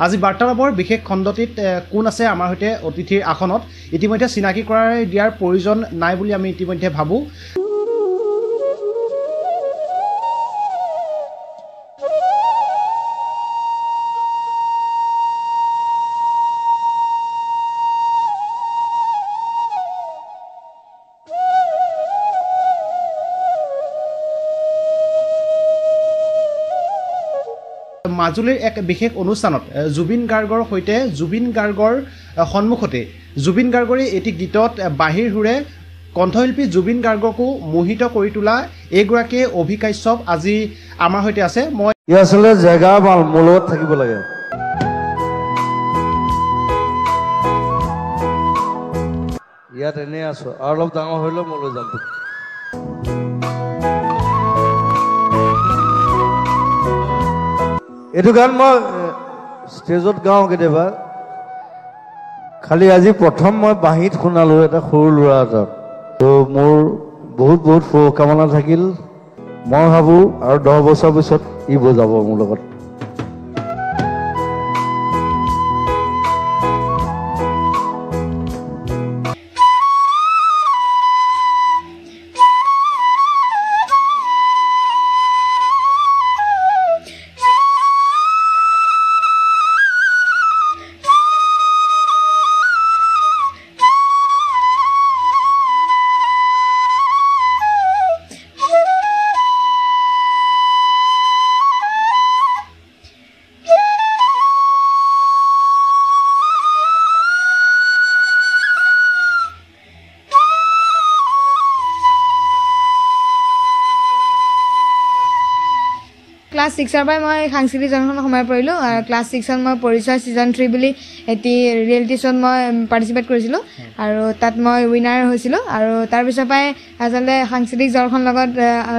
আজি বাৰ্তালাপৰ বিশেষ খণ্ডটিত কোন আছে আমাৰ সৈতে অতিথিৰ আসনত ইতিমধ্যে চিনাকি কৰাৰ দিয়াৰ প্ৰয়োজন নাই বুলি আমি ইতিমধ্যে ভাবো। মাজুলীৰ এক বিশেষ অনুষ্ঠানত জুবিন গাৰ্গৰ সৈতে জুবিন গাৰ্গৰ সন্মুখতে জুবিন গাৰ্গৰে এটি গীতত বাহিৰ সুৰে কণ্ঠশিল্পী জুবিন গাৰ্গকো মোহিত কৰি তোলা এইগৰাকী অভিকাশ্যপ আজি আমাৰ সৈতে আছে। মই আসলে জায়গা মূলত থাকিব লাগে। ইয়াত এনে আছো আৰু অলপ ডাঙৰ হলেও মই লৈ যাম। এইটো গান মই ষ্টেজত গাওঁ কেতিয়াবা, খালি আজি প্ৰথম মই বাঁহীত শুনালো এটা সৰু ল'ৰা এটাক। তো মোৰ বহুত বহুত শুভকামনা থাকিল। মই ভাবোঁ আৰু 10 বছৰ পিছত ই বজাব মোৰ লগত। ক্লাছ 6 পৰা মই সাংস্কৃতিক জনখনত সোমাই পৰিলোঁ আৰু ক্লাছ 6ত মই পৰিচয় ছিজন 3 বুলি এটি ৰিয়েলিটি শ্ব'ত মই পাৰ্টিচিপেট কৰিছিলোঁ আৰু তাত মই উইনাৰ হৈছিলোঁ আৰু তাৰপিছৰ পৰাই আচলতে সাংস্কৃতিক জনখনৰ লগত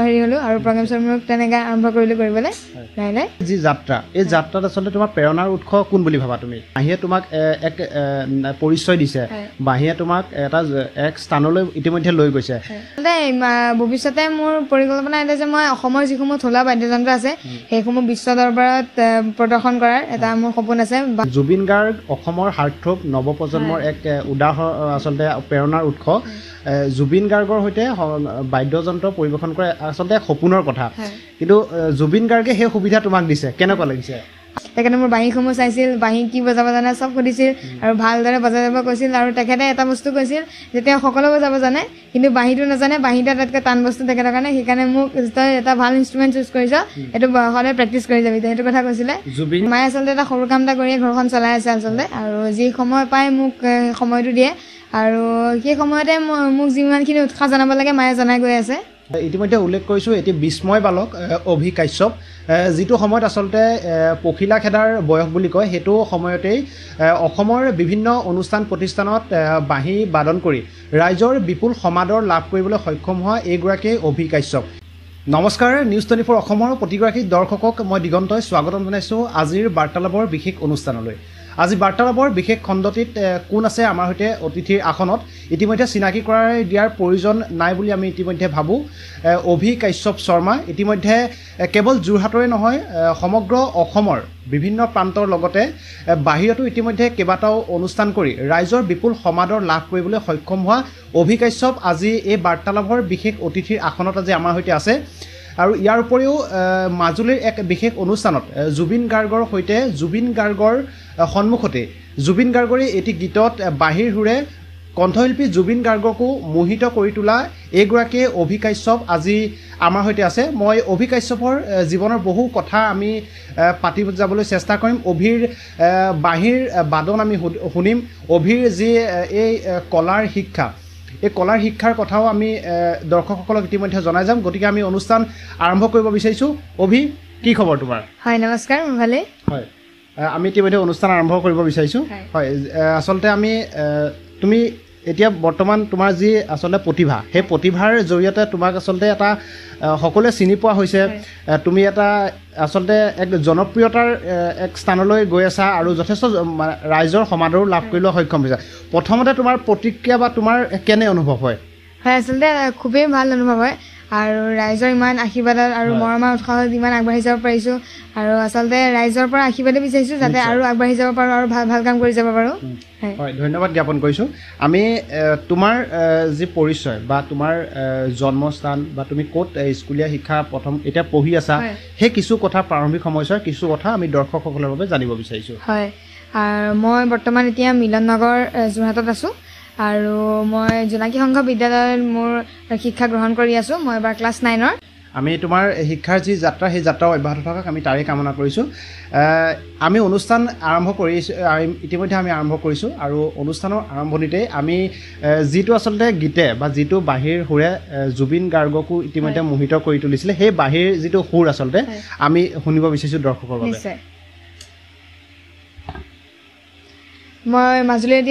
হেৰি হ'লোঁ আৰু প্ৰগ্ৰেম চগ্ৰেম তেনেকৈ আৰম্ভ কৰিলোঁ কৰিবলৈ লাহে লাহে। যি যাত্ৰা, এই যাত্ৰাত আচলতে তোমাৰ প্ৰেৰণাৰ উৎস কোন বুলি ভাবা তুমি? বাঁহীয়ে তোমাক এক পৰিচয় দিছে, বাঁহীয়ে তোমাক এক স্থানলৈ ইতিমধ্যে লৈ গৈছে। ভৱিষ্যতে মোৰ পৰিকল্পনা এটা যে মই অসমৰ যিসমূহ থলুৱা বাদ্যযন্ত্ৰ আছে সেইসমূহ বিশ্ব দৰবাৰত প্ৰদৰ্শন কৰাৰ এটা মোৰ সপোন আছে। জুবিন গাৰ্গ অসমৰ হাৰ্টথ্ৰব নৱপ্ৰজন্মৰ এক উদাহৰণ, আচলতে প্ৰেৰণাৰ উৎস। জুবিন গাৰ্গৰ সৈতে বাদ্যযন্ত্ৰ পৰিৱেশন কৰে আচলতে সপোনৰ কথা, কিন্তু জুবিন গাৰ্গে সেই সুবিধা তোমাক দিছে, কেনেকুৱা লাগিছে? তেখেতে মোৰ বাঁহীসমূহ চাইছিল, বাঁহী কি বজাব জানে চব সুধিছিল আৰু ভালদৰে বজাই যাব কৈছিল আৰু তেখেতে এটা বস্তু কৈছিল যে তেওঁ সকলো বজাব জানে কিন্তু বাঁহীটো নাজানে, বাঁহীটো আটাইতকৈ টান বস্তু তেখেতৰ কাৰণে, সেইকাৰণে মোক তই এটা ভাল ইনষ্ট্ৰুমেণ্ট চুজ কৰিছ, এইটো সদায় প্ৰেক্টিচ কৰি যাবি, সেইটো কথা কৈছিলে। মায়ে আচলতে এটা সৰু কাম এটা কৰিয়ে ঘৰখন চলাই আছে আচলতে, আৰু যি সময় পায় মোক সময়টো দিয়ে আৰু সেই সময়তে মোক যিমানখিনি উৎসাহ জনাব লাগে মায়ে জনাই গৈ আছে। ইতিমধ্যে উল্লেখ কৰিছোঁ এটি বিস্ময় বালক অভিকাশ্যপ, যিটো সময়ত আচলতে পখিলা খেদাৰ বয়স বুলি কয়, সেইটো সময়তেই অসমৰ বিভিন্ন অনুষ্ঠান প্ৰতিষ্ঠানত বাঁহী বাদন কৰি ৰাইজৰ বিপুল সমাদৰ লাভ কৰিবলৈ সক্ষম হোৱা এইগৰাকী অভিকাশ্যপ। নমস্কাৰ, নিউজ 24 অসমৰ প্ৰতিগৰাকী দৰ্শকক মই দিগন্তই স্বাগতম জনাইছোঁ আজিৰ বাৰ্তালাপৰ বিশেষ অনুষ্ঠানলৈ। আজি বাৰ্তালাপৰ বিশেষ খণ্ডটিত কোন আছে আমাৰ সৈতে অতিথিৰ আসনত ইতিমধ্যে চিনাকি কৰাৰ দিয়াৰ প্ৰয়োজন নাই বুলি আমি ইতিমধ্যে ভাবোঁ। অভিকাশ্যপ শৰ্মা ইতিমধ্যে কেৱল যোৰহাটৰে নহয় সমগ্ৰ অসমৰ বিভিন্ন প্ৰান্তৰ লগতে বাহিৰতো ইতিমধ্যে কেইবাটাও অনুষ্ঠান কৰি ৰাইজৰ বিপুল সমাদৰ লাভ কৰিবলৈ সক্ষম হোৱা অভিকাশ্যপ আজি এই বাৰ্তালাপৰ বিশেষ অতিথিৰ আসনত আজি আমাৰ সৈতে আছে। আৰু ইয়াৰ উপৰিও মাজুলীৰ এক বিশেষ অনুষ্ঠানত জুবিন গাৰ্গৰ সৈতে জুবিন গাৰ্গৰ সন্মুখতে জুবিন গাৰ্গৰে এটি গীতত বাহিৰ সুৰে কণ্ঠশিল্পী জুবিন গাৰ্গকো মোহিত কৰি তোলা এইগৰাকী অভিকাশ্যপ আজি আমাৰ সৈতে আছে। মই অভিকাশ্যপৰ জীৱনৰ বহু কথা আমি পাতি যাবলৈ চেষ্টা কৰিম, অভিৰ বাঁহীৰ বাদন আমি শুনিম, অভিৰ যি এই কলাৰ শিক্ষা, এই কলাৰ শিক্ষাৰ কথাও আমি দৰ্শকসকলক ইতিমধ্যে জনাই যাম। গতিকে আমি অনুষ্ঠান আৰম্ভ কৰিব বিচাৰিছোঁ। অভি, কি খবৰ তোমাৰ? হয়, নমস্কাৰ, ভালেই। হয়, আমি ইতিমধ্যে অনুষ্ঠান আৰম্ভ কৰিব বিচাৰিছোঁ। হয়, আচলতে আমি তুমি এতিয়া বৰ্তমান তোমাৰ যি আচলতে প্ৰতিভা, সেই প্ৰতিভাৰ জৰিয়তে তোমাক আচলতে এটা সকলোৱে চিনি পোৱা হৈছে, তুমি এটা আচলতে এক জনপ্ৰিয়তাৰ এক স্থানলৈ গৈ আছা আৰু যথেষ্ট ৰাইজৰ সমাদৰো লাভ কৰিবলৈ সক্ষম হৈছা। প্ৰথমতে তোমাৰ প্ৰতিক্ৰিয়া বা তোমাৰ কেনে অনুভৱ হয়? হয়, আচলতে খুবেই ভাল অনুভৱ হয় আৰু ৰাইজৰ ইমান আশীৰ্বাদত আৰু মৰমৰ উৎসাহত ইমান আগবাঢ়ি যাব পাৰিছোঁ আৰু আচলতে ৰাইজৰ পৰা আশীৰ্বাদে বিচাৰিছোঁ যাতে আৰু আগবাঢ়ি যাব পাৰোঁ আৰু ভাল ভাল কাম কৰি যাব পাৰোঁ হয় ধন্যবাদ জ্ঞাপন কৰিছোঁ আমি তোমাৰ যি পৰিচয় বা তোমাৰ জন্মস্থান বা তুমি ক'ত স্কুলীয়া শিক্ষা প্ৰথম এতিয়া পঢ়ি আছা সেই কিছু কথা প্ৰাৰম্ভিক সময়ছোৱাৰ কিছু কথা আমি দৰ্শকসকলৰ বাবে জানিব বিচাৰিছোঁ হয় আৰু মই বৰ্তমান এতিয়া মিলন নগৰ যোৰহাটত আছোঁ আৰু মই জোনাকী সংঘ বিদ্যালয়ত মোৰ শিক্ষা গ্ৰহণ কৰি আছোঁ মই এবাৰ ক্লাছ 9ৰ আমি তোমাৰ শিক্ষাৰ যি যাত্ৰা সেই যাত্ৰা অব্যাহত থাকক আমি তাৰে কামনা কৰিছোঁ আমি অনুষ্ঠান আৰম্ভ কৰিছোঁ ইতিমধ্যে আমি আৰম্ভ কৰিছোঁ আৰু অনুষ্ঠানৰ আৰম্ভণিতেই আমি যিটো আচলতে গীতে বা যিটো বাঁহীৰ সুৰে জুবিন গাৰ্গকো ইতিমধ্যে মোহিত কৰি তুলিছিলে সেই বাঁহীৰ যিটো সুৰ আচলতে আমি শুনিব বিচাৰিছোঁ দৰ্শকৰ বাবে মই মাজুলীৰ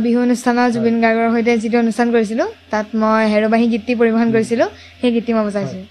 বিহু অনুষ্ঠানত জুবিন গাৰ্গৰ সৈতে যিটো অনুষ্ঠান কৰিছিলোঁ তাত মই হেৰবাঁহী গীতটি পৰিৱেশন কৰিছিলোঁ সেই গীতটি মই বজাইছোঁ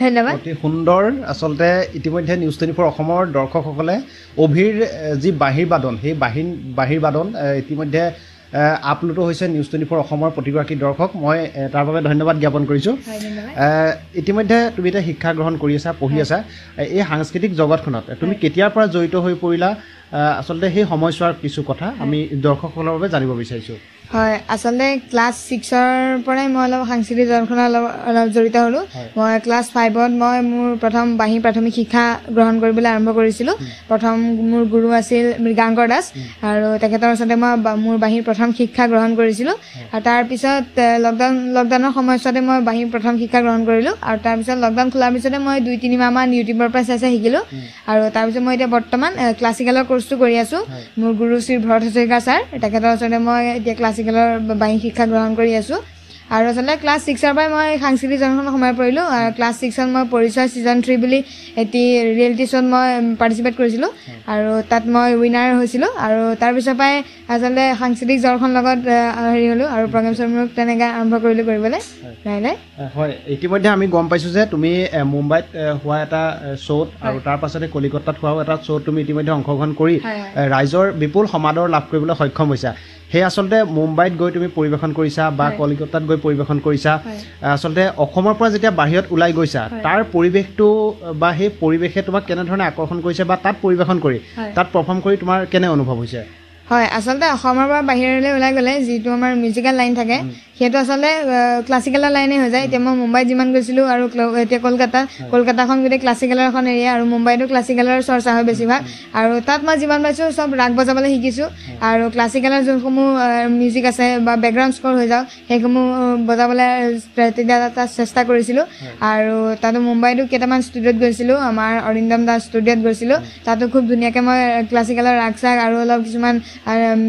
ধন্যবাদ অতি সুন্দৰ আসলতে ইতিমধ্যে নিউজ 24 অসমৰ দৰ্শকসকলে অভিৰ যি বাহিৰ বাদন সেই বাহিৰ বাদন ইতিমধ্যে আপলোড হৈছে নিউজ 24 অসমৰ প্ৰতিগৰাকী দৰ্শক মই তাৰ বাবে ধন্যবাদ জ্ঞাপন কৰিছোঁ ইতিমধ্যে তুমি এটা শিক্ষা গ্ৰহণ কৰি আছা পঢ়ি আছা এই সাংস্কৃতিক জগতখনত তুমি কেতিয়াৰ পৰা জড়িত হৈ পৰিলা আসলতে সেই সময়ছোৱাৰ কিছু কথা আমি দৰ্শকসকলৰ বাবে জানিব বিচাৰিছোঁ হয় আচলতে ক্লাছ 6ৰ পৰাই মই অলপ সাংস্কৃতিক জগতখনত অলপ জড়িত হ'লোঁ মই ক্লাছ 5ত মই মোৰ প্ৰথম বাঁহী প্ৰাথমিক শিক্ষা গ্ৰহণ কৰিবলৈ আৰম্ভ কৰিছিলোঁ প্ৰথম মোৰ গুৰু আছিল মৃগাংকৰ দাস আৰু তেখেতৰ ওচৰতে মই মোৰ বাঁহীৰ প্ৰথম শিক্ষা গ্ৰহণ কৰিছিলোঁ আৰু তাৰপিছত লকডাউনৰ সময়ছোৱাতে মই বাঁহীৰ প্ৰথম শিক্ষা গ্ৰহণ কৰিলোঁ আৰু তাৰপিছত লকডাউন খোলাৰ পিছতে মই 2-3 মাহমান ইউটিউবৰ পৰা চাই শিকিলোঁ আৰু তাৰপিছত মই এতিয়া বৰ্তমান ক্লাছিকেলৰ কোৰ্চটো কৰি আছোঁ মোৰ গুৰু শ্ৰী ভৰত হাজৰিকা ছাৰ তেখেতৰ ওচৰতে মই এতিয়া ক্লাছিকেলৰ বাঁহী শিক্ষা গ্ৰহণ কৰি আছোঁ আৰু আচলতে ক্লাছ 6ৰ পৰাই মই সাংস্কৃতিক জগতখনত সোমাই পৰিলোঁ আৰু ক্লাছ 6ত মই পৰিচয় ছিজন 3 বুলি এটি ৰিয়েলিটি শ্ব'ত মই পাৰ্টিচিপেট কৰিছিলোঁ আৰু তাত মই উইনাৰ হৈছিলোঁ আৰু তাৰপিছৰ পৰাই আচলতে সাংস্কৃতিক জগতখনৰ লগত হেৰি হ'লোঁ আৰু প্ৰগ্ৰেম চগ্ৰেম তেনেকৈ আৰম্ভ কৰিলোঁ কৰিবলৈ লাহে হয় ইতিমধ্যে আমি গম পাইছোঁ যে তুমি মুম্বাইত হোৱা এটা শ্ব'ত আৰু তাৰ পাছতে কলিকতাত হোৱা এটা শ্ব'ত তুমি ইতিমধ্যে অংশগ্ৰহণ কৰি ৰাইজৰ বিপুল সমাদৰ লাভ কৰিবলৈ সক্ষম হৈছা সেই আচলতে মুম্বাইত গৈ তুমি পৰিৱেশন কৰিছা বা কলিকতাত গৈ পৰিৱেশন কৰিছা আচলতে অসমৰ পৰা যেতিয়া বাহিৰত ওলাই গৈছা তাৰ পৰিৱেশটো বা সেই পৰিৱেশে তোমাক কেনেধৰণে আকৰ্ষণ কৰিছে বা তাত পৰিৱেশন কৰি তাত পাৰফৰ্ম কৰি তোমাৰ কেনে অনুভৱ হৈছে হয় আচলতে অসমৰ পৰা বাহিৰলৈ ওলাই গ'লে যিটো আমাৰ মিউজিকেল লাইন থাকে সেইটো আচলতে ক্লাছিকেলৰ লাইনে হৈ যায় এতিয়া মই মুম্বাইত যিমান গৈছিলোঁ আৰু এতিয়া কলকাতাখন গোটেই ক্লাছিকেলৰ এখন এৰিয়া আৰু মুম্বাইতো ক্লাছিকেলৰ চৰ্চা হয় বেছিভাগ আৰু তাত মই যিমান পাইছোঁ চব ৰাগ বজাবলৈ শিকিছোঁ আৰু ক্লাছিকেলৰ যোনসমূহ মিউজিক আছে বা বেকগ্ৰাউণ্ড স্ক'ৰ হৈ যাওক সেইসমূহ বজাবলৈ তেতিয়া তাত চেষ্টা কৰিছিলোঁ আৰু তাতো মুম্বাইতো কেইটামান ষ্টুডিঅ'ত গৈছিলোঁ আমাৰ অৰিন্দম দাস ষ্টুডিঅ'ত গৈছিলোঁ তাতো খুব ধুনীয়াকৈ মই ক্লাছিকেলৰ ৰাগ চাগ আৰু অলপ কিছুমান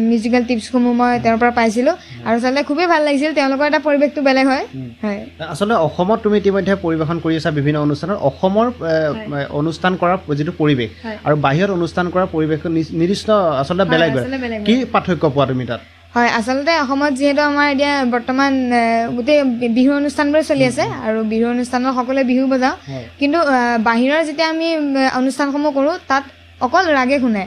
মিউজিকেল টিপছসমূহ মই তেওঁৰ পৰা পাইছিলোঁ আৰু আচলতে খুবেই ভাল লাগিছিল তেওঁলোকৰ এটা পৰিৱেশটো বেলেগ হয় আচলতে অসমত তুমি ইতিমধ্যে পৰিৱেশন কৰি আছা বিভিন্ন অনুষ্ঠানত অসমৰ অনুষ্ঠান কৰাৰ যিটো পৰিৱেশ আৰু বাহিৰত অনুষ্ঠান কৰাৰ পৰিৱেশ নিৰ্দিষ্ট আচলতে বেলেগ কি পাৰ্থক্য পোৱা তুমি তাত হয় আচলতে অসমত যিহেতু আমাৰ এতিয়া বৰ্তমান গোটেই বিহু অনুষ্ঠানবোৰে চলি আছে আৰু বিহু অনুষ্ঠানত সকলোৱে বিহু বজাওঁ কিন্তু বাহিৰৰ যেতিয়া আমি অনুষ্ঠানসমূহ কৰোঁ তাত অকল ৰাগে শুনে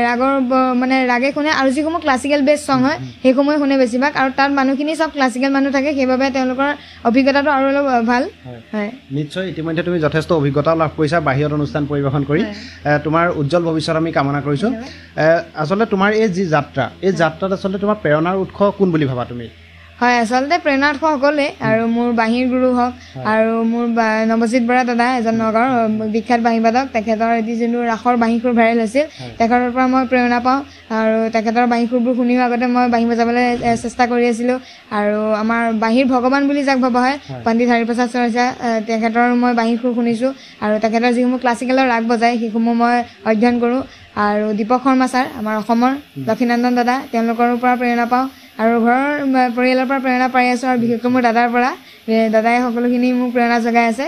ৰাগৰ মানে ৰাগে শুনে আৰু যিসমূহ ক্লাছিকেল বেছ চং হয় সেইসমূহে শুনে বেছিভাগ আৰু তাত মানুহখিনি চব ক্লাছিকেল মানুহ থাকে সেইবাবে তেওঁলোকৰ অভিজ্ঞতাটো আৰু অলপ ভাল হয় নিশ্চয় ইতিমধ্যে তুমি যথেষ্ট অভিজ্ঞতা লাভ কৰিছা বাহিৰত অনুষ্ঠান পৰিৱেশন কৰি তোমাৰ উজ্জ্বল ভৱিষ্যত আমি কামনা কৰিছোঁ আচলতে তোমাৰ এই যি যাত্ৰা এই যাত্ৰাত আচলতে তোমাৰ প্ৰেৰণাৰ উৎস কোন বুলি ভাবা তুমি হয় আচলতে প্ৰেৰণাৰ্থ সকলোৱে আৰু মোৰ বাঁহীৰ গুৰু হওক আৰু মোৰ নৱজিত বৰা দাদা এজন নগাঁৱৰ বিখ্যাত বাঁহীবাদক তেখেতৰ এটি যোনটো ৰাসৰ বাঁহী সুৰ ভাইৰেল হৈছিল তেখেতৰ পৰা মই প্ৰেৰণা পাওঁ আৰু তেখেতৰ বাঁহী সুৰবোৰ শুনিও আগতে মই বাঁহী বজাবলৈ চেষ্টা কৰি আছিলোঁ আৰু আমাৰ বাঁহীৰ ভগৱান বুলি যাক ভবা হয় পণ্ডিত হৰিপ্ৰসাদ চৰইচা তেখেতৰ মই বাঁহী সুৰ শুনিছোঁ আৰু তেখেতৰ যিসমূহ ক্লাছিকেলৰ ৰাগ বজায় সেইসমূহ মই অধ্যয়ন কৰোঁ আৰু দীপক শৰ্মা ছাৰ আমাৰ অসমৰ লক্ষীনন্দন দাদা তেওঁলোকৰো পৰা প্ৰেৰণা পাওঁ আৰু ঘৰৰ পৰিয়ালৰ পৰা প্ৰেৰণা পাই আছোঁ আৰু বিশেষকৈ মোৰ দাদাৰ পৰা দাদাই সকলোখিনি মোক প্ৰেৰণা জগাই আছে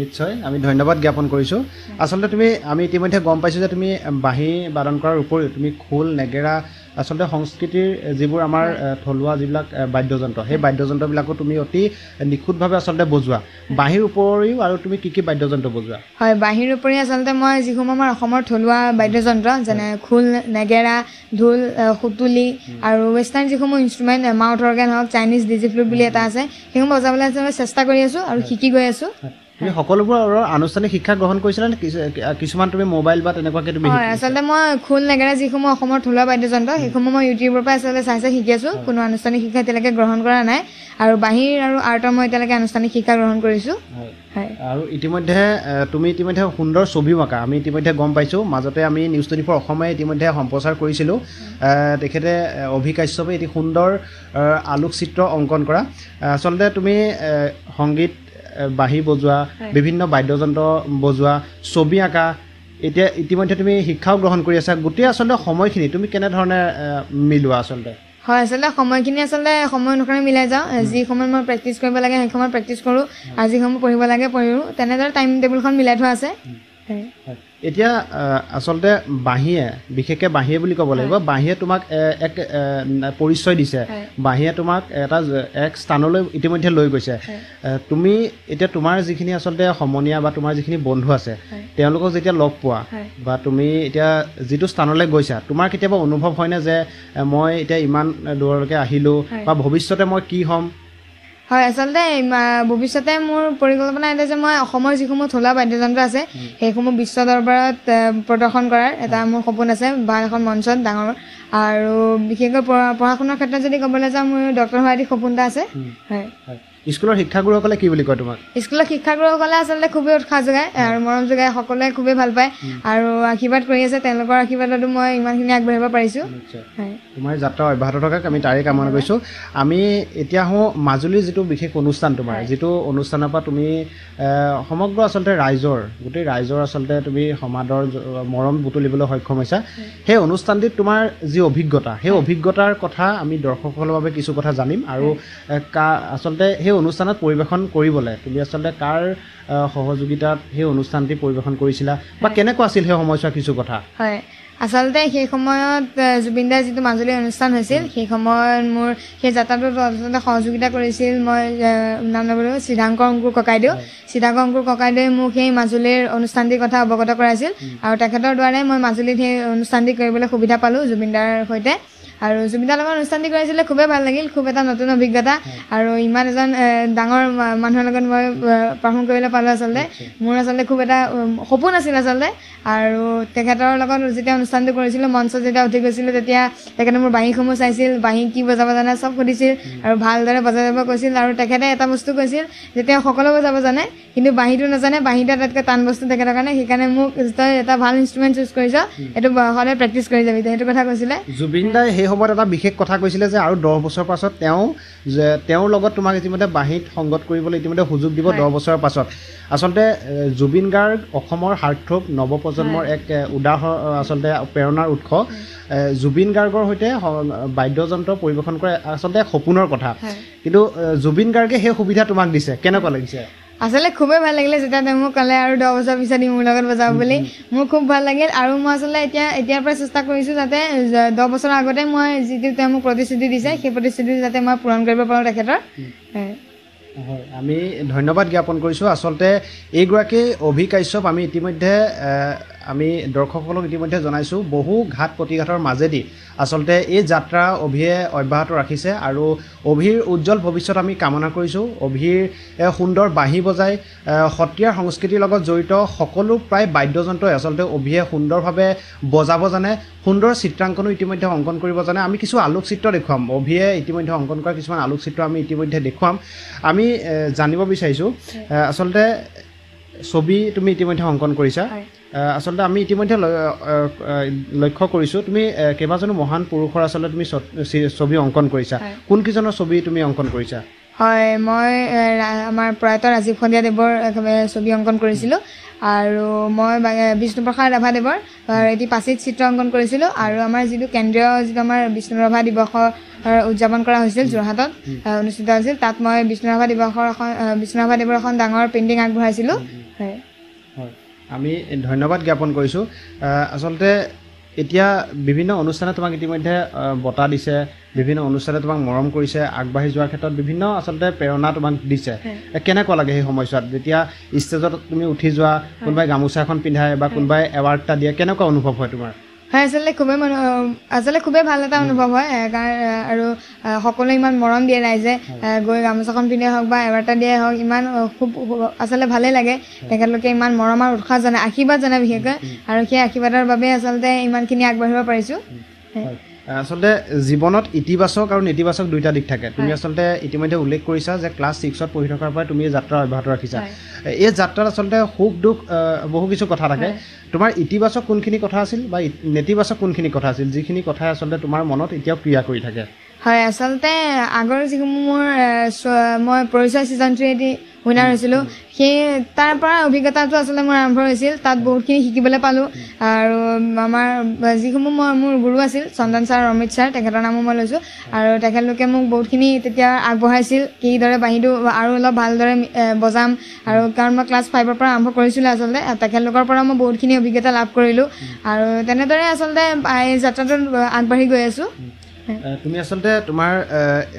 নিশ্চয় আমি ধন্যবাদ জ্ঞাপন কৰিছোঁ আচলতে আমি ইতিমধ্যে গম পাইছোঁ যে তুমি বাঁহী বাদন কৰাৰ উপৰিও তুমি খোল নেগেৰা আচলতে সংস্কৃতিৰ যিবোৰ আমাৰ থলুৱা যিবিলাক বাদ্যযন্ত্ৰ সেই বাদ্যযন্ত্ৰবিলাকো তুমি অতি নিখুঁতভাৱে আচলতে বজোৱা বাঁহীৰ উপৰিও আৰু তুমি কি বাদ্যযন্ত্ৰ বজোৱা হয় বাঁহীৰ উপৰি আচলতে মই যিসমূহ আমাৰ অসমৰ থলুৱা বাদ্যযন্ত্ৰ যেনে খোল নেগেৰা ঢোল সুতুলি আৰু ৱেষ্টাৰ্ণ যিসমূহ ইনষ্ট্ৰুমেণ্ট মাউথ অৰ্গেন হওক চাইনিজ ডিজি ফ্লুট বুলি এটা আছে সেইসমূহ বজাবলৈ আচলতে চেষ্টা কৰি আছোঁ আৰু শিকি গৈ আছোঁ তুমি সকলোবোৰ আনুষ্ঠানিক শিক্ষা গ্ৰহণ কৰিছিলা নে কিছুমান তুমি মোবাইল বা তেনেকুৱাকৈ তুমি হয় আচলতে মই খোল নেগেৰা যিসমূহ অসমৰ থলুৱা বাদ্যযন্ত্ৰ সেইসমূহ মই ইউটিউবৰ পৰা আচলতে চাই শিকি আছোঁ কোনো আনুষ্ঠানিক শিক্ষা এতিয়ালৈকে গ্ৰহণ কৰা নাই আৰু বাঁহীৰ আৰু আৰ্টৰ মই এতিয়ালৈকে আনুষ্ঠানিক শিক্ষা গ্ৰহণ কৰিছোঁ আৰু ইতিমধ্যে তুমি সুন্দৰ ছবিও আঁকা আমি ইতিমধ্যে গম পাইছোঁ মাজতে আমি নিউজ 24 অসমে ইতিমধ্যে সম্প্ৰচাৰ কৰিছিলোঁ তেখেতে অভি কাশ্যপে এটি সুন্দৰ আলোকচিত্ৰ অংকন কৰা আচলতে তুমি সংগীত বাঁহী বজোৱা বিভিন্ন বাদ্যযন্ত্ৰ বজোৱা ছবি আঁকা এতিয়া ইতিমধ্যে তুমি শিক্ষাও গ্ৰহণ কৰি আছা গোটেই আচলতে সময়খিনি তুমি কেনেধৰণে মিলোৱা আচলতে হয় আচলতে সময়খিনি আচলতে সময় অনুসৰি মিলাই যাওঁ যি সময়ত মই প্ৰেক্টিছ কৰিব লাগে সেই সময়ত প্ৰেক্টিছ কৰোঁ আৰু যি সময় পঢ়িব লাগে পঢ়োঁ তেনেদৰে টাইম টেবুলখন মিলাই থোৱা আছে এতিয়া আচলতে বাঁহীয়ে বিশেষকৈ বাঁহীয়ে বুলি ক'ব লাগিব বাঁহীয়ে তোমাক এক পৰিচয় দিছে বাঁহীয়ে তোমাক এক স্থানলৈ ইতিমধ্যে লৈ গৈছে তুমি এতিয়া তোমাৰ যিখিনি আচলতে সমনীয়া বা তোমাৰ যিখিনি বন্ধু আছে তেওঁলোকক যেতিয়া লগ পোৱা বা তুমি এতিয়া যিটো স্থানলৈ গৈছা তোমাৰ কেতিয়াবা অনুভৱ হয়নে যে মই এতিয়া ইমান দূৰলৈকে আহিলোঁ বা ভৱিষ্যতে মই কি হ'ম হয় আচলতে ভৱিষ্যতে মোৰ পৰিকল্পনা এটা যে মই অসমৰ যিসমূহ থলুৱা বাদ্যযন্ত্ৰ আছে সেইসমূহ বিশ্ব দৰবাৰত প্ৰদৰ্শন কৰাৰ এটা মোৰ সপোন আছে ভাল এখন মঞ্চত ডাঙৰ আৰু বিশেষকৈ পঢ়া শুনাৰ ক্ষেত্ৰত যদি ক'বলৈ যাওঁ মোৰ ডক্টৰ হোৱাৰ এটি সপোন এটা আছে হয় স্কুলৰ শিক্ষাগুৰুসকলে কি বুলি কয় তোমাক স্কুলৰ শিক্ষাগুৰুসকলে আচলতে খুবেই উৎসাহ যোগায় আৰু মৰম যোগায় সকলোৱে খুবেই ভাল পায় আৰু আশীৰ্বাদ কৰি আছে তেওঁলোকৰ আশীৰ্বাদতো মই ইমানখিনি আগবাঢ়িব পাৰিছোঁ তোমাৰ যাত্ৰা অব্যাহত থাকক আমি তাৰে কামনা কৰিছোঁ আমি এতিয়া আহোঁ মাজুলীৰ যিটো বিশেষ অনুষ্ঠান তোমাৰ যিটো অনুষ্ঠানৰ পৰা তুমি সমগ্ৰ আচলতে গোটেই ৰাইজৰ আচলতে তুমি সমাদৰ মৰম বুটলিবলৈ সক্ষম হৈছা সেই অনুষ্ঠানটিত তোমাৰ যি অভিজ্ঞতা সেই অভিজ্ঞতাৰ কথা আমি দৰ্শকসকলৰ বাবে কিছু কথা জানিম আৰু আচলতে সেই অনুষ্ঠানত পৰিৱেশন কৰিবলৈ তুমি আচলতে কাৰ সহযোগিতাত সেই অনুষ্ঠানটি পৰিৱেশন কৰিছিলা বা কেনেকুৱা আছিল সেই সময়ছোৱা কিছু কথা হয় আচলতে সেই সময়ত জুবিন দাৰ যিটো মাজুলী অনুষ্ঠান হৈছিল সেই সময়ত মোৰ সেই যাত্ৰাটোত আচলতে সহযোগিতা কৰিছিল মই নাম নবলৈ সিদ্ধাংকৰ অংকুৰ ককাইদেৱে মোক সেই মাজুলীৰ অনুষ্ঠানটিৰ কথা অৱগত কৰাইছিল আৰু তেখেতৰ দ্বাৰাই মই মাজুলীত সেই অনুষ্ঠানটি কৰিবলৈ সুবিধা পালোঁ জুবিন দাৰ সৈতে আৰু জুবিন দাৰ লগত অনুষ্ঠানটি কৰাইছিলে খুবেই ভাল লাগিল খুব এটা নতুন অভিজ্ঞতা আৰু ইমান এজন ডাঙৰ মানুহৰ লগত মই পাৰফৰ্ম কৰিবলৈ পালোঁ আচলতে মোৰ আচলতে খুব এটা সপোন আছিল আচলতে আৰু তেখেতৰ লগত যেতিয়া অনুষ্ঠানটো কৰিছিলোঁ মঞ্চত যেতিয়া উঠি গৈছিলোঁ তেতিয়া তেখেতে মোৰ বাঁহীসমূহ চাইছিল বাঁহী কি বজাব জানে চব সুধিছিল আৰু ভালদৰে বজাই যাব কৈছিল আৰু তেখেতে এটা বস্তু কৈছিল যে তেওঁ সকলো বজাব জানে কিন্তু বাঁহীটো নাজানে বাঁহীটো আটাইতকৈ টান বস্তু তেখেতৰ কাৰণে সেইকাৰণে মোক তই এটা ভাল ইনষ্ট্ৰুমেণ্ট চুজ কৰিছ এইটো সদায় প্ৰেক্টিচ কৰি যাবি সেইটো কথা কৈছিলে জুবিন দাই সেই সময়ত এটা বিশেষ কথা কৈছিলে যে আৰু 10 বছৰ পাছত তেওঁৰ লগত তোমাক ইতিমধ্যে বাঁহীত সংগত কৰিবলৈ ইতিমধ্যে সুযোগ দিব 10 বছৰৰ পাছত আচলতে জুবিন গাৰ্গ অসমৰ সাৰ্থক নৱপ্ৰজন্মৰ এক উদাহৰণ আচলতে প্ৰেৰণাৰ উৎস জুবিন গাৰ্গৰ সৈতে বাদ্যযন্ত্ৰ পৰিৱেশন কৰে আচলতে সপোনৰ কথা কিন্তু জুবিন গাৰ্গে সেই সুবিধা তোমাক দিছে কেনেকুৱা লাগিছে আচলতে খুবেই ভাল লাগিলে যেতিয়া তেওঁ মোক ক'লে আৰু 10 বছৰ পিছত মোৰ লগত বজাব বুলি মোৰ খুব ভাল লাগিল আৰু মই আচলতে এতিয়াৰ পৰা চেষ্টা কৰিছোঁ যাতে 10 বছৰৰ আগতে মই যিটো তেওঁ মোক প্ৰতিশ্ৰুতি দিছে সেই প্ৰতিশ্ৰুতি যাতে মই পূৰণ কৰিব পাৰোঁ তেখেতৰ হয় আমি ধন্যবাদ জ্ঞাপন কৰিছোঁ আচলতে এইগৰাকী অভি কাশ্যপ আমি ইতিমধ্যে আমি দৰ্শকসকলক ইতিমধ্যে জনাইছোঁ বহু ঘাট প্ৰতিঘাতৰ মাজেদি আচলতে এই যাত্ৰা অভিয়ে অব্যাহত ৰাখিছে আৰু অভিৰ উজ্জ্বল ভৱিষ্যত আমি কামনা কৰিছোঁ অভিৰ সুন্দৰ বাঁহী বজাই সত্ৰীয়া সংস্কৃতিৰ লগত জড়িত সকলো প্ৰায় বাদ্যযন্ত্ৰই আচলতে অভিয়ে সুন্দৰভাৱে বজাব জানে সুন্দৰ চিত্ৰাংকনো ইতিমধ্যে অংকন কৰিব জানে আমি কিছু আলোকচিত্ৰ দেখুৱাম অভিয়ে ইতিমধ্যে অংকন কৰা কিছুমান আলোকচিত্ৰ আমি ইতিমধ্যে দেখুৱাম আমি জানিব বিচাৰিছোঁ আচলতে ছবি তুমি ইতিমধ্যে অংকন কৰিছা আচলতে আমি ইতিমধ্যে লক্ষ্য কৰিছোঁ তুমি কেইবাজনো মহান পুৰুষৰ আচলতে তুমি ছবি অংকন কৰিছা কোনকেইজনৰ ছবি তুমি অংকন কৰিছা হয় মই আমাৰ প্ৰয়াত ৰাজীৱ সন্ধিয়াদেৱৰ ছবি অংকন কৰিছিলোঁ আৰু মই বিষ্ণুপ্ৰসাদ ৰাভাদেৱৰ এটি পাচিত চিত্ৰ অংকন কৰিছিলোঁ আৰু আমাৰ যিটো কেন্দ্ৰীয় যিটো আমাৰ বিষ্ণু ৰাভা দিৱসৰ উদযাপন কৰা হৈছিল যোৰহাটত অনুষ্ঠিত হৈছিল তাত মই বিষ্ণু ৰাভাদেৱৰ এখন ডাঙৰ পেইণ্টিং আগবঢ়াইছিলোঁ হয় আমি ধন্যবাদ জ্ঞাপন কৰিছোঁ আচলতে এতিয়া বিভিন্ন অনুষ্ঠানে তোমাক ইতিমধ্যে বঁটা দিছে বিভিন্ন অনুষ্ঠানে তোমাক মৰম কৰিছে আগবাঢ়ি যোৱাৰ ক্ষেত্ৰত বিভিন্ন আচলতে প্ৰেৰণা তোমাক দিছে কেনেকুৱা লাগে সেই সময়ছোৱাত যেতিয়া ষ্টেজত তুমি উঠি যোৱা কোনোবাই গামোচা এখন পিন্ধায় বা কোনোবাই এৱাৰ্ড এটা দিয়ে কেনেকুৱা অনুভৱ হয় তোমাৰ হয় আচলতে খুবেই ভাল এটা অনুভৱ হয় আৰু সকলোৱে ইমান মৰম দিয়ে ৰাইজে গৈ গামোচাখন পিন্ধাই হওক বা এৱাৰ্ড এটা দিয়াই হওক ইমান খুব আচলতে ভালেই লাগে তেখেতলোকে ইমান মৰম আৰু উৎসাহ জনায় আশীৰ্বাদ জনায় বিশেষকৈ আৰু সেই আশীৰ্বাদৰ বাবে আচলতে ইমানখিনি আগবাঢ়িব পাৰিছোঁ আচলতে জীৱনত ইতিবাচক আৰু নেতিবাচক দুইটা দিশ থাকে তুমি আচলতে ইতিমধ্যে উল্লেখ কৰিছা যে ক্লাছ 6ত পঢ়ি থকাৰ পৰাই তুমি এই যাত্ৰা অব্যাহত ৰাখিছা এই যাত্ৰাত আচলতে সুখ দুখ বহু কিছু কথা থাকে তোমাৰ ইতিবাচক কোনখিনি কথা আছিল বা নেতিবাচক কোনখিনি কথা আছিল যিখিনি কথাই আচলতে তোমাৰ মনত এতিয়াও ক্ৰিয়া কৰি থাকে হয় আচলতে আগৰ যিসমূহ মই পৰিচয় ছিজন 3 এটি উইনাৰ হৈছিলোঁ সেই তাৰ পৰা অভিজ্ঞতাটো আচলতে মোৰ আৰম্ভ হৈছিল তাত বহুতখিনি শিকিবলৈ পালোঁ আৰু আমাৰ যিসমূহ মোৰ গুৰু আছিল চন্দন ছাৰ অমিত ছাৰ তেখেতৰ নামো মই লৈছোঁ আৰু তেখেতলোকে মোক বহুতখিনি তেতিয়া আগবঢ়াইছিল কিদৰে বাঁহীটো আৰু অলপ ভালদৰে বজাম আৰু কাৰণ মই ক্লাছ 5ৰ পৰা আৰম্ভ কৰিছিলোঁ আচলতে তেখেতলোকৰ পৰা মই বহুতখিনি অভিজ্ঞতা লাভ কৰিলোঁ আৰু তেনেদৰে আচলতে এই যাত্ৰাটোত আগবাঢ়ি গৈ আছোঁ তুমি আচলতে তোমাৰ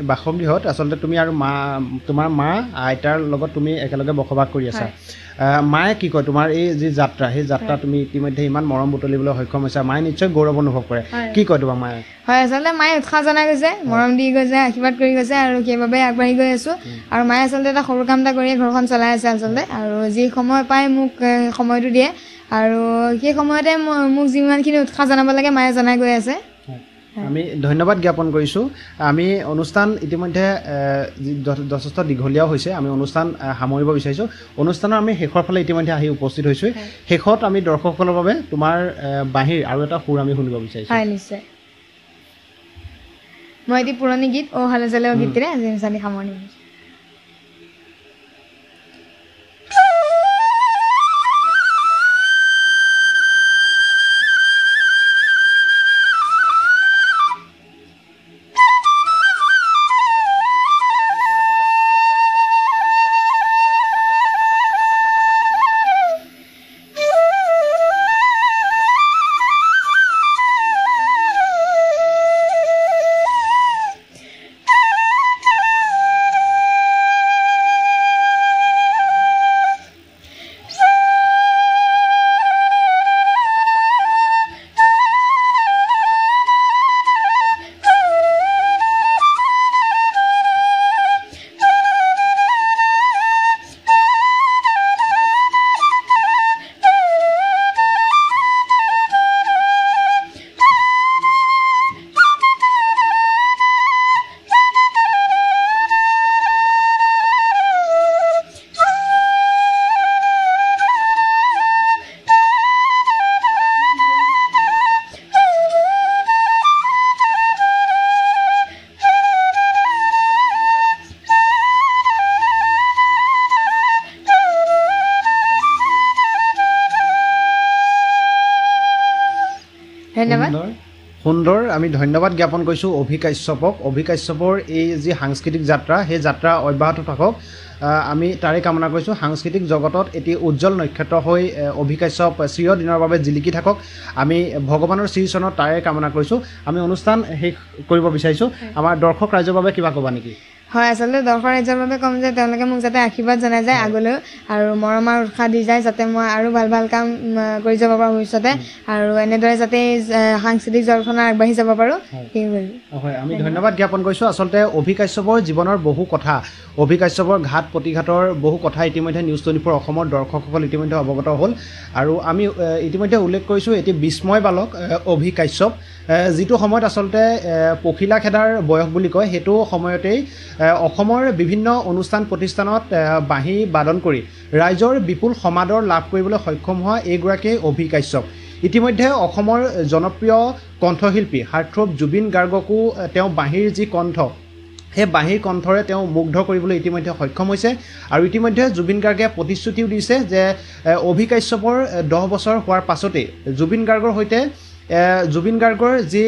বাসগৃহত আচলতে তুমি আৰু তোমাৰ মা আইতাৰ লগত তুমি একেলগে বসবাস কৰি আছা মায়ে কি কয় তোমাৰ এই যি যাত্ৰা সেই যাত্ৰা তুমি ইতিমধ্যে ইমান মৰম বুটলিবলৈ সক্ষম হৈছা মায়ে নিশ্চয় গৌৰৱ অনুভৱ কৰে কি কয় তোমাৰ মায়ে হয় আচলতে মায়ে উৎসাহ জনাই গৈছে মৰম দি গৈছে আশীৰ্বাদ কৰি গৈছে আৰু সেইবাবে আগবাঢ়ি গৈ আছোঁ আৰু মায়ে আচলতে এটা সৰু কাম এটা কৰিয়ে ঘৰখন চলাই আছে আচলতে আৰু যি সময় পায় মোক সময়টো দিয়ে আৰু সেই সময়তে মোক যিমানখিনি উৎসাহ জনাব লাগে মায়ে জনাই গৈ আছে আমি ধন্যবাদ জ্ঞাপন কৰিছোঁ আমি অনুষ্ঠান ইতিমধ্যে যথেষ্ট দীঘলীয়াও হৈছে আমি অনুষ্ঠান সামৰিব বিচাৰিছোঁ অনুষ্ঠানৰ আমি শেষৰ ফালে ইতিমধ্যে আহি উপস্থিত হৈছোঁ শেষত আমি দৰ্শকসকলৰ বাবে তোমাৰ বাঁহীৰ আৰু এটা সুৰ আমি শুনিব বিচাৰিছোঁ হয় নিশ্চয় মই এটি পুৰণি গীত অ হালজালে গীতেৰে আজি নিচানি সামৰণি কৰিছোঁ ধন্যবাদ সুন্দৰ আমি ধন্যবাদ জ্ঞাপন কৰিছোঁ অভিকাশ্যপৰ এই যি সাংস্কৃতিক যাত্ৰা সেই যাত্ৰা অব্যাহত থাকক আমি তাৰে কামনা কৰিছোঁ সাংস্কৃতিক জগতত এটি উজ্জ্বল নক্ষত্ৰ হৈ অভিকাশ্যপ চিৰদিনৰ বাবে জিলিকি থাকক আমি ভগৱানৰ শ্ৰীচৰণত তাৰে কামনা কৰিছোঁ আমি অনুষ্ঠান শেষ কৰিব বিচাৰিছোঁ আমাৰ দৰ্শক ৰাইজৰ বাবে কিবা ক'বা নেকি হয় আচলতে দৰ্শক ৰাইজৰ বাবে ক'ম যে তেওঁলোকে মোক যাতে আশীৰ্বাদ জনাই যায় আগলৈ আৰু মৰম আৰু উৎসাহ দি যায় যাতে মই আৰু ভাল ভাল কাম কৰি যাব পাৰোঁ ভৱিষ্যতে আৰু এনেদৰে যাতে সাংস্কৃতিক জগতখনত আগবাঢ়ি যাব পাৰোঁ হয় আমি ধন্যবাদ জ্ঞাপন কৰিছোঁ আচলতে অভিকাশ্যপৰ জীৱনৰ বহু কথা অভিকাশ্যপৰ ঘাট প্ৰতিঘাটৰ বহু কথা ইতিমধ্যে নিউজ 24 অসমৰ দৰ্শকসকল ইতিমধ্যে অৱগত হ'ল আৰু আমি ইতিমধ্যে উল্লেখ কৰিছোঁ এটি বিস্ময় বালক অভিকাশ্যপ যিটো সময়ত আচলতে পখিলা খেদাৰ বয়স বুলি কয় সেইটো সময়তেই অসমৰ বিভিন্ন অনুষ্ঠান প্ৰতিষ্ঠানত বাঁহী বাদন কৰি ৰাইজৰ বিপুল সমাদৰ লাভ কৰিবলৈ সক্ষম হোৱা এইগৰাকী অভিকাশ্যপ ইতিমধ্যে অসমৰ জনপ্ৰিয় কণ্ঠশিল্পী হাৰ্টথ্ৰব জুবিন গাৰ্গকো তেওঁ বাঁহীৰ যি কণ্ঠ সেই বাঁহীৰ কণ্ঠৰে তেওঁ মুগ্ধ কৰিবলৈ ইতিমধ্যে সক্ষম হৈছে আৰু ইতিমধ্যে জুবিন গাৰ্গে প্ৰতিশ্ৰুতিও দিছে যে অভিকাশ্যপৰ 10 বছৰ হোৱাৰ পাছতেই জুবিন গাৰ্গৰ যি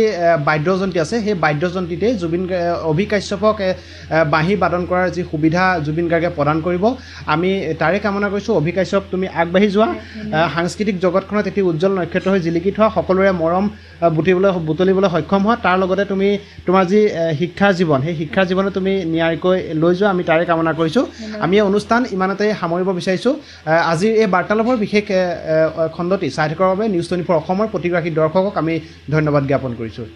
বাদ্যযন্ত্ৰী আছে সেই বাদ্যযন্ত্ৰীতে অভিকাশ্যপক বাঁহী বাদন কৰাৰ যি সুবিধা জুবিন গাৰ্গে প্ৰদান কৰিব আমি তাৰে কামনা কৰিছোঁ অভিকাশ্যপ তুমি আগবাঢ়ি যোৱা সাংস্কৃতিক জগতখনত এটি উজ্জ্বল নক্ষত্ৰ হৈ জিলিকি থোৱা সকলোৰে মৰম বুটলিবলৈ সক্ষম হোৱা তাৰ লগতে তুমি তোমাৰ যি শিক্ষাৰ জীৱন সেই শিক্ষাৰ জীৱনত তুমি নিয়াৰিকৈ লৈ যোৱা আমি তাৰে কামনা কৰিছোঁ আমি এই অনুষ্ঠান ইমানতে সামৰিব বিচাৰিছোঁ আজিৰ এই বাৰ্তালাপৰ বিশেষ খণ্ডটি চাই থকাৰ বাবে নিউজ 24 অসমৰ প্ৰতিগৰাকী দৰ্শকক আমি ধন্যবাদ জ্ঞাপন কৰিছোঁ